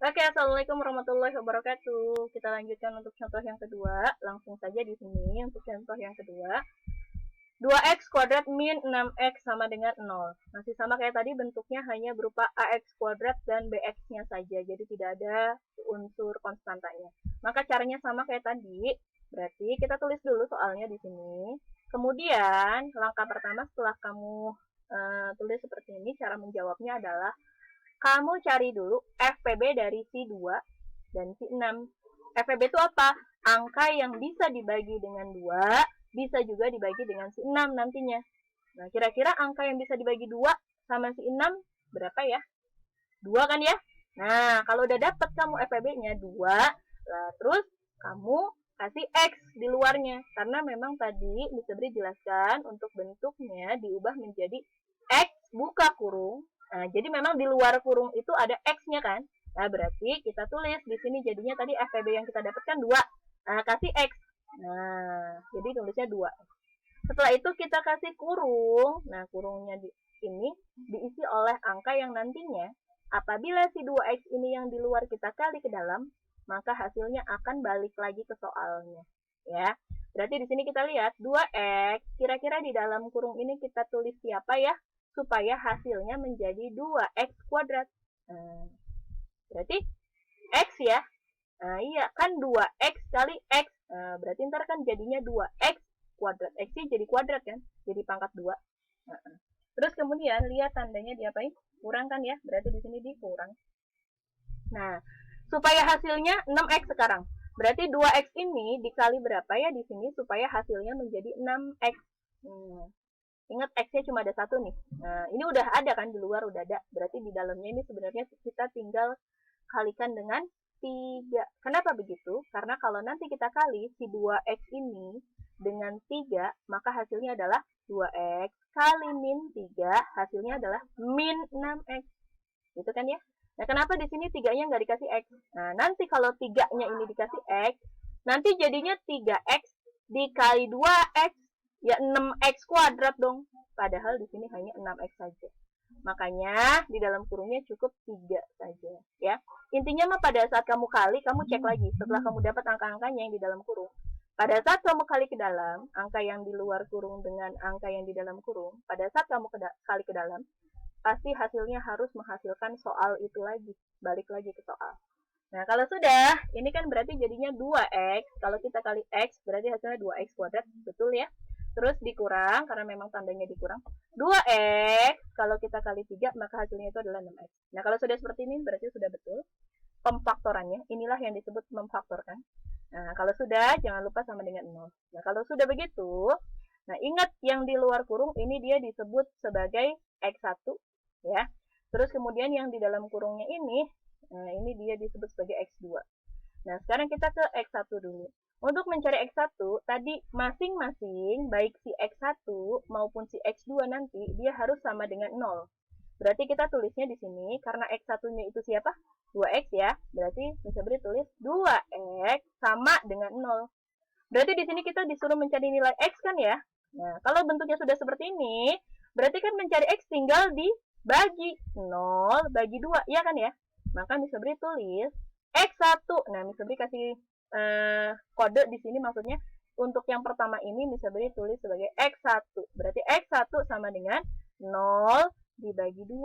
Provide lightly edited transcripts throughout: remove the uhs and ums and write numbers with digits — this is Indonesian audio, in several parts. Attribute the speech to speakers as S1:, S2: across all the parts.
S1: Oke, assalamualaikum warahmatullahi wabarakatuh. Kita lanjutkan untuk contoh yang kedua. Langsung saja di sini untuk contoh yang kedua. 2x kuadrat min 6x sama dengan 0. Masih sama kayak tadi, bentuknya hanya berupa ax kuadrat dan bx-nya saja. Jadi tidak ada unsur konstantanya. Maka caranya sama kayak tadi. Berarti kita tulis dulu soalnya di sini. Kemudian langkah pertama setelah kamu tulis seperti ini, cara menjawabnya adalah kamu cari dulu FPB dari si 2 dan si 6. FPB itu apa? Angka yang bisa dibagi dengan 2, bisa juga dibagi dengan si 6 nantinya. Nah, kira-kira angka yang bisa dibagi 2 sama si 6 berapa ya? 2 kan ya? Nah, kalau udah dapat kamu FPB-nya 2, lah terus kamu kasih X di luarnya. Karena memang tadi bisa jelaskan untuk bentuknya diubah menjadi X buka kurung. Nah, jadi memang di luar kurung itu ada X-nya kan? Nah, berarti kita tulis di sini jadinya tadi FPB yang kita dapatkan 2. Nah, kasih X. Nah, jadi tulisnya 2. Setelah itu kita kasih kurung. Nah, kurungnya di ini diisi oleh angka yang nantinya apabila si 2X ini yang di luar kita kali ke dalam, maka hasilnya akan balik lagi ke soalnya. Ya. Berarti di sini kita lihat 2X, kira-kira di dalam kurung ini kita tulis siapa ya? Supaya hasilnya menjadi 2x kuadrat. Nah, berarti x ya. Nah, iya kan 2x kali x. Nah, berarti ntar kan jadinya 2x kuadrat. X-nya jadi kuadrat kan? Jadi pangkat 2. Nah, terus kemudian lihat tandanya diapain? Kurang kan ya? Berarti di sini dikurang. Nah, supaya hasilnya 6x sekarang. Berarti 2x ini dikali berapa ya di sini supaya hasilnya menjadi 6x. Ingat X-nya cuma ada satu nih. Nah, ini udah ada kan di luar udah ada. Berarti di dalamnya ini sebenarnya kita tinggal kalikan dengan 3. Kenapa begitu? Karena kalau nanti kita kali si 2X ini dengan 3, maka hasilnya adalah 2X kali min 3, hasilnya adalah min 6X. Gitu kan ya? Nah, kenapa di sini 3-nya nggak dikasih X? Nah, nanti kalau 3-nya ini dikasih X, nanti jadinya 3X dikali 2X, ya 6x kuadrat dong. Padahal di sini hanya 6x saja. Makanya di dalam kurungnya cukup 3 saja ya. Intinya mah pada saat kamu kali, kamu cek lagi setelah kamu dapat angka-angkanya yang di dalam kurung. Pada saat kamu kali ke dalam, angka yang di luar kurung dengan angka yang di dalam kurung, pada saat kamu kali ke dalam, pasti hasilnya harus menghasilkan soal itu lagi, balik lagi ke soal. Nah, kalau sudah, ini kan berarti jadinya 2x. Kalau kita kali x, berarti hasilnya 2x kuadrat, betul ya? Terus dikurang, karena memang tandanya dikurang. 2x, kalau kita kali 3, maka hasilnya itu adalah 6x. Nah, kalau sudah seperti ini, berarti sudah betul. Pemfaktorannya, inilah yang disebut memfaktorkan. Nah, kalau sudah, jangan lupa sama dengan 0. Nah, kalau sudah begitu, nah ingat yang di luar kurung, ini dia disebut sebagai x1, ya. Terus kemudian yang di dalam kurungnya ini, nah ini dia disebut sebagai x2. Nah, sekarang kita ke x1 dulu. Untuk mencari X1, tadi masing-masing, baik si X1 maupun si X2 nanti, dia harus sama dengan 0. Berarti kita tulisnya di sini, karena X1-nya itu siapa? 2X ya. Berarti bisa beri tulis 2X sama dengan 0. Berarti di sini kita disuruh mencari nilai X kan ya? Nah, kalau bentuknya sudah seperti ini, berarti kan mencari X tinggal dibagi 0 bagi 2, ya kan ya? Maka bisa beri tulis X1. Nah, bisa beri kasih kode di sini maksudnya untuk yang pertama ini bisa beri tulis sebagai X1. Berarti X1 sama dengan 0 dibagi 2.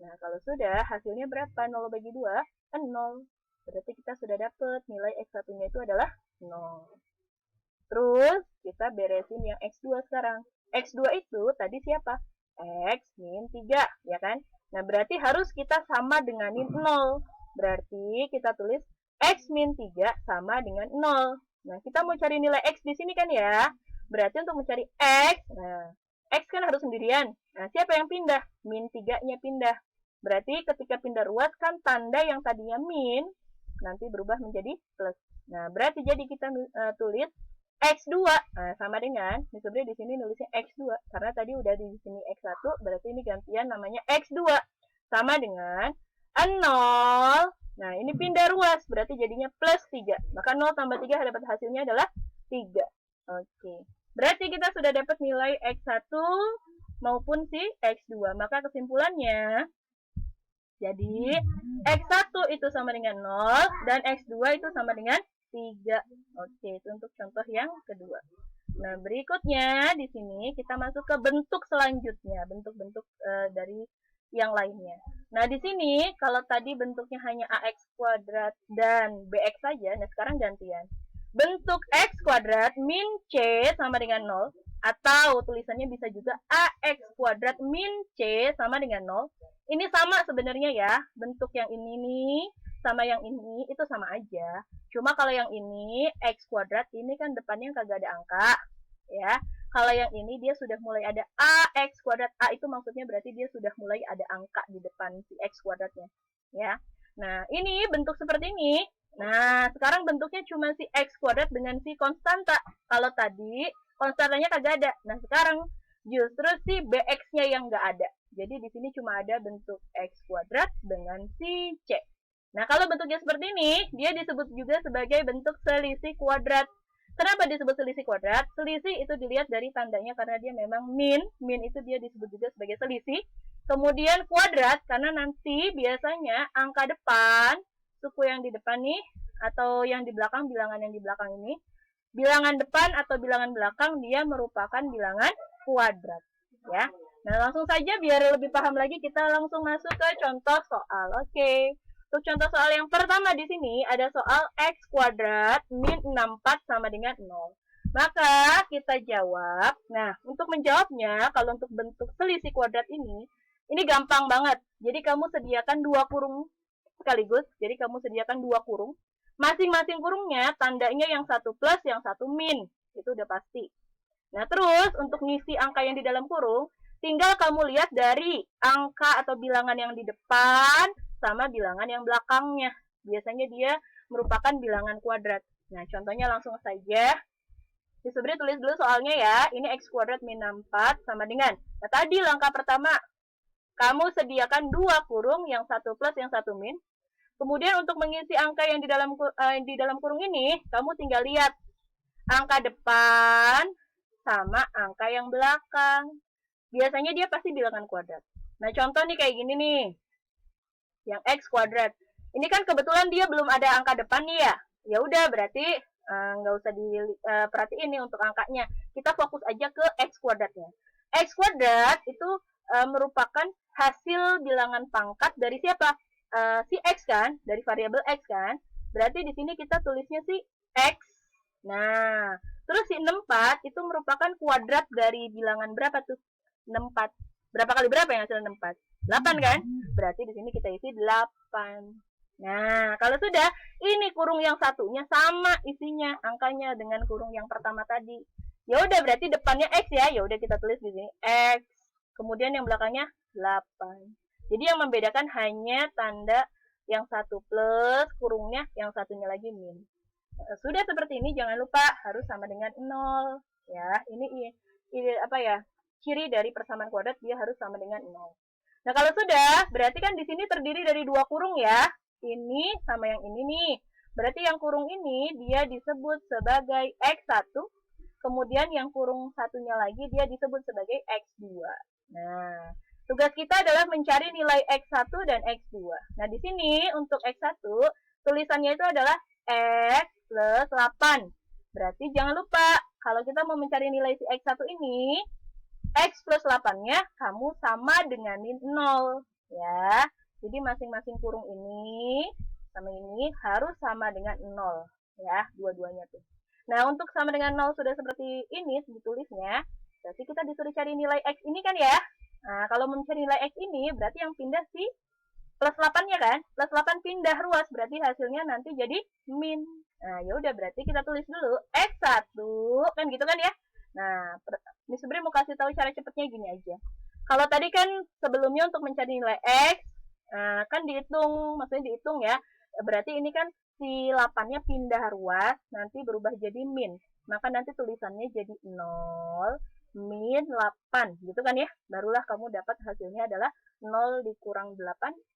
S1: Nah, kalau sudah hasilnya berapa? 0 bagi 2 kan 0. Berarti kita sudah dapat nilai X1-nya itu adalah 0. Terus kita beresin yang X2 sekarang. X2 itu tadi siapa? X min 3, ya kan? Nah, berarti harus kita sama denganin 0. Berarti kita tulis X min 3 sama dengan 0. Nah, kita mau cari nilai X di sini kan ya. Berarti untuk mencari X, nah, X kan harus sendirian. Nah, siapa yang pindah? Min 3-nya pindah. Berarti ketika pindah ruas kan tanda yang tadinya min, nanti berubah menjadi plus. Nah, berarti jadi kita tulis X2. Nah, sama dengan, sebenarnya di sini nulisnya X2. Karena tadi udah di sini X1, berarti ini gantian namanya X2. Sama dengan 0. Nah, ini pindah ruas, berarti jadinya plus 3. Maka 0 tambah 3 dapat hasilnya adalah 3. Oke. Berarti kita sudah dapat nilai X1 maupun si X2. Maka kesimpulannya, Jadi, X1 itu sama dengan 0, dan X2 itu sama dengan 3. Oke, itu untuk contoh yang kedua. Nah, berikutnya di sini kita masuk ke bentuk selanjutnya, bentuk-bentuk dari yang lainnya. Nah, di sini kalau tadi bentuknya hanya AX kuadrat dan BX saja, nah sekarang gantian. Bentuk X kuadrat min C sama dengan 0, atau tulisannya bisa juga AX kuadrat min C sama dengan 0. Ini sama sebenarnya ya, bentuk yang ini nih sama yang ini itu sama aja. Cuma kalau yang ini X kuadrat ini kan depannya kagak ada angka, ya. Kalau yang ini dia sudah mulai ada AX kuadrat. A itu maksudnya berarti dia sudah mulai ada angka di depan si X kuadratnya, ya. Nah, ini bentuk seperti ini. Nah, sekarang bentuknya cuma si X kuadrat dengan si konstanta. Kalau tadi konstantanya kagak ada. Nah, sekarang justru si BX-nya yang nggak ada. Jadi di sini cuma ada bentuk X kuadrat dengan si C. Nah, kalau bentuknya seperti ini, dia disebut juga sebagai bentuk selisih kuadrat. Kenapa disebut selisih kuadrat? Selisih itu dilihat dari tandanya karena dia memang min. Min itu dia disebut juga sebagai selisih. Kemudian kuadrat karena nanti biasanya angka depan, suku yang di depan nih, atau yang di belakang, bilangan yang di belakang ini, bilangan depan atau bilangan belakang dia merupakan bilangan kuadrat. Ya. Nah, langsung saja biar lebih paham lagi kita langsung masuk ke contoh soal. Oke. Untuk contoh soal yang pertama di sini ada soal X kuadrat min 64 sama dengan 0. Maka kita jawab. Nah, untuk menjawabnya, kalau untuk bentuk selisih kuadrat ini gampang banget. Jadi kamu sediakan 2 kurung sekaligus. Jadi kamu sediakan 2 kurung. Masing-masing kurungnya tandanya yang satu plus, yang satu min. Itu udah pasti. Nah, terus untuk ngisi angka yang di dalam kurung, tinggal kamu lihat dari angka atau bilangan yang di depan sama bilangan yang belakangnya. Biasanya dia merupakan bilangan kuadrat. Nah, contohnya langsung saja. Disebut tulis dulu soalnya ya. Ini X kuadrat min 64 sama dengan. Nah, tadi langkah pertama, kamu sediakan 2 kurung, yang satu plus, yang satu min. Kemudian untuk mengisi angka yang di dalam kurung ini, kamu tinggal lihat angka depan sama angka yang belakang. Biasanya dia pasti bilangan kuadrat. Nah, contoh nih kayak gini nih. Yang X kuadrat. Ini kan kebetulan dia belum ada angka depan nih ya. Ya udah berarti nggak usah diperhatiin nih untuk angkanya. Kita fokus aja ke X kuadratnya. X kuadrat itu merupakan hasil bilangan pangkat dari siapa? Si X kan, dari variabel X kan. Berarti di sini kita tulisnya si X. Nah, terus si 64 itu merupakan kuadrat dari bilangan berapa tuh? 64. Berapa kali berapa yang hasil 64? 8 kan? Berarti di sini kita isi 8. Nah, kalau sudah, ini kurung yang satunya sama isinya angkanya dengan kurung yang pertama tadi. Ya udah berarti depannya X ya. Ya udah kita tulis di sini X. Kemudian yang belakangnya 8. Jadi yang membedakan hanya tanda yang satu plus kurungnya, yang satunya lagi min. Sudah seperti ini, jangan lupa harus sama dengan 0 ya. Ini apa ya? Ciri dari persamaan kuadrat, dia harus sama dengan 0. Nah, kalau sudah, berarti kan di sini terdiri dari 2 kurung ya. Ini sama yang ini nih. Berarti yang kurung ini dia disebut sebagai X1. Kemudian yang kurung satunya lagi dia disebut sebagai X2. Nah, tugas kita adalah mencari nilai X1 dan X2. Nah, di sini untuk X1, tulisannya itu adalah X plus 8. Berarti jangan lupa, kalau kita mau mencari nilai si X1 ini, X plus 8-nya kamu sama denganin 0. Ya, jadi masing-masing kurung ini sama ini harus sama dengan 0. Ya, dua-duanya tuh. Nah, untuk sama dengan 0 sudah seperti ini ditulisnya. Berarti kita disuruh cari nilai X ini kan ya. Nah, kalau mencari nilai X ini berarti yang pindah si plus 8-nya kan. Plus 8 pindah ruas, berarti hasilnya nanti jadi min. Nah, ya udah berarti kita tulis dulu X1 kan gitu kan ya. Nah, ini sebenarnya mau kasih tahu cara cepatnya gini aja. Kalau tadi kan sebelumnya untuk mencari nilai X, kan dihitung, maksudnya dihitung ya. Berarti ini kan si 8-nya pindah ruas, nanti berubah jadi min. Maka nanti tulisannya jadi 0, min 8, gitu kan ya. Barulah kamu dapat hasilnya adalah 0 dikurang 8,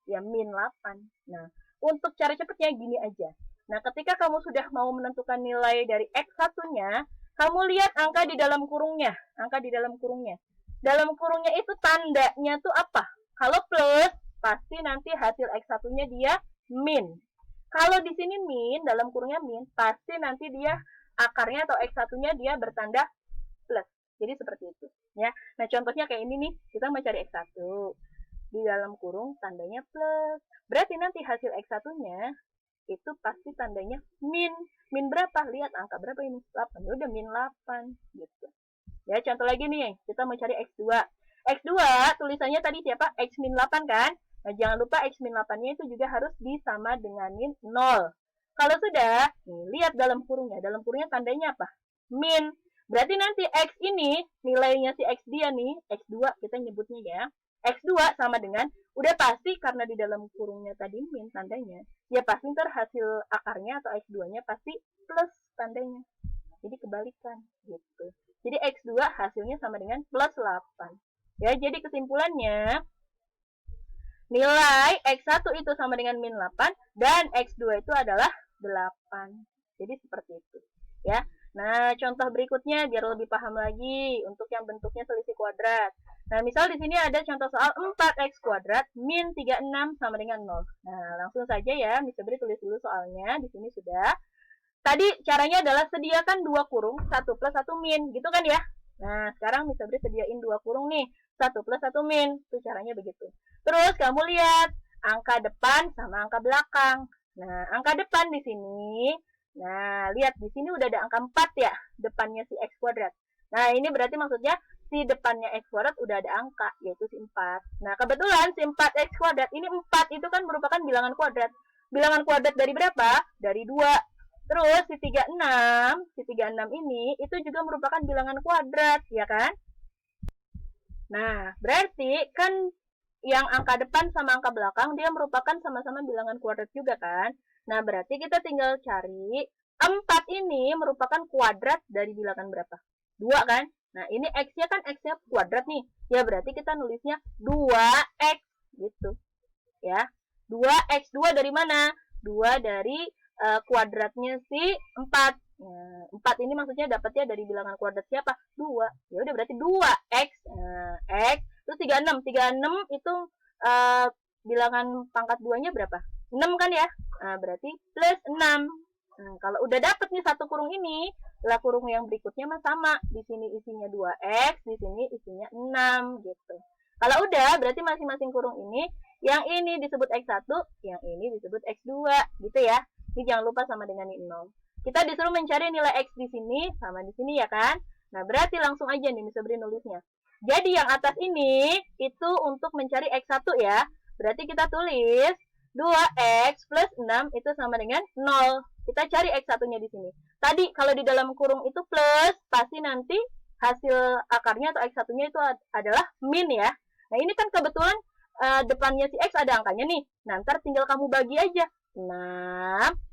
S1: ya min 8. Nah, untuk cara cepatnya gini aja. Nah, ketika kamu sudah mau menentukan nilai dari X1-nya, kamu lihat angka di dalam kurungnya. Angka di dalam kurungnya. Dalam kurungnya itu tandanya tuh apa? Kalau plus, pasti nanti hasil X1-nya dia min. Kalau di sini min, dalam kurungnya min, pasti nanti dia akarnya atau X1-nya dia bertanda plus. Jadi seperti itu. Ya. Nah, contohnya kayak ini nih, kita mencari X1. Di dalam kurung tandanya plus. Berarti nanti hasil X1-nya itu pasti tandanya min. Min berapa? Lihat angka berapa ini? 8. Ya udah min 8 gitu. Ya, contoh lagi nih, kita mencari X2. X2 tulisannya tadi siapa? X min 8 kan? Nah, jangan lupa X min 8-nya itu juga harus disama denganin 0. Kalau sudah, nih, lihat dalam kurungnya. Dalam kurungnya tandanya apa? Min. Berarti nanti X ini, nilainya si X dia nih, X2 kita nyebutnya ya. X2 sama dengan, udah pasti karena di dalam kurungnya tadi min tandanya, ya pasti ntar hasil akarnya atau X2-nya pasti plus tandanya. Jadi kebalikan gitu. Jadi X2 hasilnya sama dengan plus 8. Ya, jadi kesimpulannya, nilai X1 itu sama dengan min 8 dan X2 itu adalah 8. Jadi seperti itu. Ya. Nah, contoh berikutnya biar lebih paham lagi untuk yang bentuknya selisih kuadrat. Nah, misal di sini ada contoh soal 4x kuadrat min 36 sama dengan 0. Nah, langsung saja ya, Miss Febri tulis dulu soalnya. Di sini sudah. Tadi caranya adalah sediakan 2 kurung, 1 plus 1 min, gitu kan ya? Nah, sekarang Miss Febri sediain 2 kurung nih, 1 plus 1 min. Itu caranya begitu. Terus kamu lihat angka depan sama angka belakang. Nah, angka depan di sini. Nah, lihat di sini udah ada angka 4 ya, depannya si X kuadrat. Nah, ini berarti maksudnya si depannya X kuadrat udah ada angka, yaitu si 4. Nah, kebetulan si 4X kuadrat, ini 4 itu kan merupakan bilangan kuadrat. Bilangan kuadrat dari berapa? Dari 2. Terus si 36 ini itu juga merupakan bilangan kuadrat, ya kan? Nah, berarti kan yang angka depan sama angka belakang dia merupakan sama-sama bilangan kuadrat juga kan? Nah, berarti kita tinggal cari 4 ini merupakan kuadrat dari bilangan berapa? 2 kan? Nah, ini X-nya kan X-nya kuadrat nih. Ya, berarti kita nulisnya 2X gitu. Ya. 2X2 dari mana? 2 dari kuadratnya si 4. Nah, 4 ini maksudnya dapatnya dari bilangan kuadrat siapa? 2. Ya udah berarti 2X. X. Terus 36. 36 itu bilangan pangkat 2-nya berapa? 6 kan ya? Nah, berarti plus 6. Nah, kalau udah dapet nih satu kurung ini, lah kurung yang berikutnya mah sama. Di sini isinya 2X, di sini isinya 6 gitu. Kalau udah, berarti masing-masing kurung ini, yang ini disebut X1, yang ini disebut X2, gitu ya. Ini jangan lupa sama dengan 0. Kita disuruh mencari nilai X di sini, sama di sini ya kan? Nah, berarti langsung aja nih, bisa beri nulisnya. Jadi yang atas ini, itu untuk mencari X1 ya. Berarti kita tulis 2X plus 6 itu sama dengan 0. Kita cari X1-nya di sini. Tadi kalau di dalam kurung itu plus, pasti nanti hasil akarnya atau X1-nya itu adalah min ya. Nah, ini kan kebetulan depannya si X ada angkanya nih. Nah, ntar tinggal kamu bagi aja. 6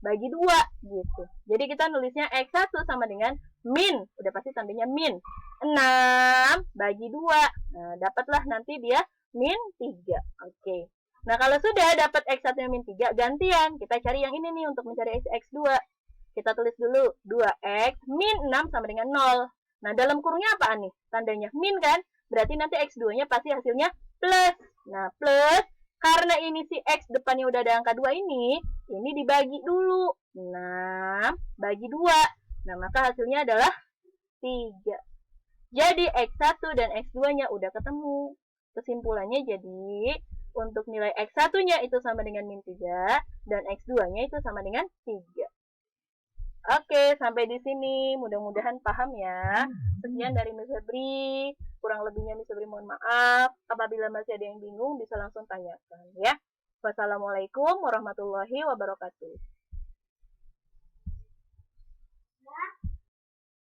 S1: bagi 2 gitu. Jadi kita nulisnya X1 sama dengan min. Udah pasti tandanya min. 6 bagi 2. Nah, dapatlah nanti dia min 3. Oke. Nah, kalau sudah dapat X1 min 3, gantian. Kita cari yang ini nih untuk mencari X2. Kita tulis dulu 2X min 6 sama dengan 0. Nah, dalam kurungnya apaan nih? Tandanya min kan? Berarti nanti X2-nya pasti hasilnya plus. Nah, plus. Karena ini si X depannya udah ada angka 2 ini dibagi dulu. 6 bagi 2. Nah, maka hasilnya adalah 3. Jadi, X1 dan X2-nya udah ketemu. Kesimpulannya jadi, untuk nilai X1-nya itu sama dengan min 3, dan X2-nya itu sama dengan 3. Oke, sampai di sini. Mudah-mudahan paham ya. Sekian dari Miss Febri. Kurang lebihnya Miss Febri mohon maaf. Apabila masih ada yang bingung, bisa langsung tanyakan ya. Wassalamualaikum warahmatullahi wabarakatuh.